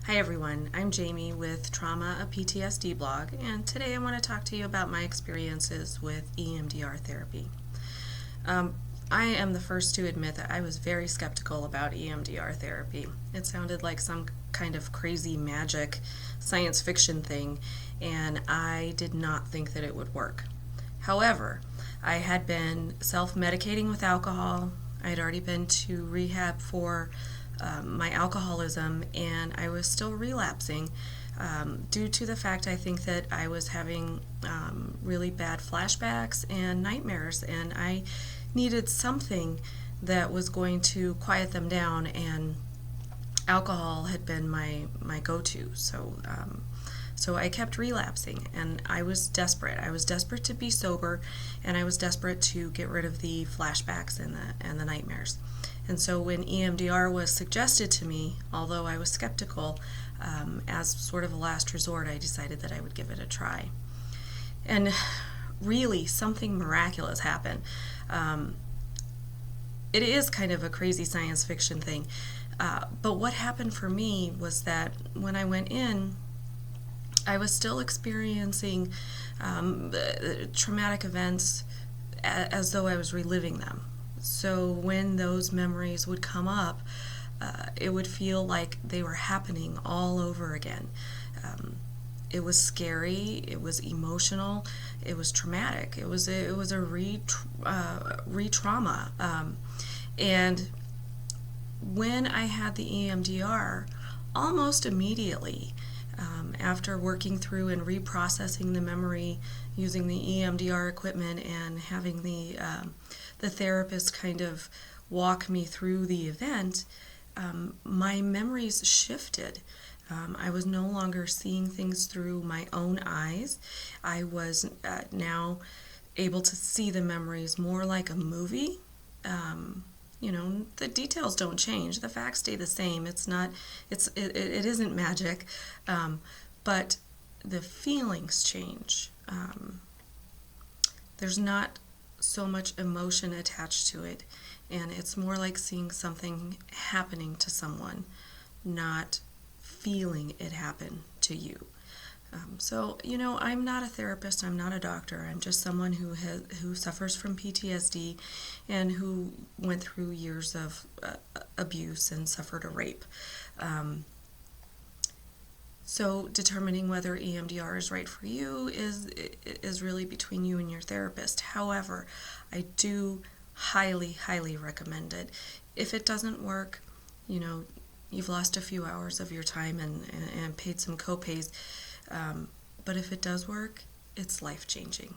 Hi everyone, I'm Jami with Trauma, a PTSD blog, and today I want to talk to you about my experiences with EMDR therapy. I am the first to admit that I was very skeptical about EMDR therapy. It sounded like some kind of crazy magic science fiction thing, and I did not think that it would work. However, I had been self-medicating with alcohol. I had already been to rehab for my alcoholism, and I was still relapsing due to the fact I think that I was having really bad flashbacks and nightmares, and I needed something that was going to quiet them down, and alcohol had been my go-to. So I kept relapsing, and I was desperate. I was desperate to be sober, and I was desperate to get rid of the flashbacks and the nightmares. And so when EMDR was suggested to me, although I was skeptical, as sort of a last resort, I decided that I would give it a try. And really, something miraculous happened. It is kind of a crazy science fiction thing, but what happened for me was that when I went in, I was still experiencing traumatic events as though I was reliving them. So when those memories would come up, it would feel like they were happening all over again. It was scary, it was emotional, it was traumatic, it was a re-trauma. And when I had the EMDR, almost immediately, after working through and reprocessing the memory using the EMDR equipment and having the therapist kind of walk me through the event, my memories shifted. I was no longer seeing things through my own eyes. I was now able to see the memories more like a movie. The details don't change. The facts stay the same. It isn't magic, but the feelings change. There's not so much emotion attached to it, and it's more like seeing something happening to someone, not feeling it happen to you. So, I'm not a therapist, I'm not a doctor, I'm just someone who suffers from PTSD and who went through years of abuse and suffered a rape. So determining whether EMDR is right for you is really between you and your therapist. However, I do highly, highly recommend it. If it doesn't work, you've lost a few hours of your time and paid some co-pays. But if it does work, it's life-changing.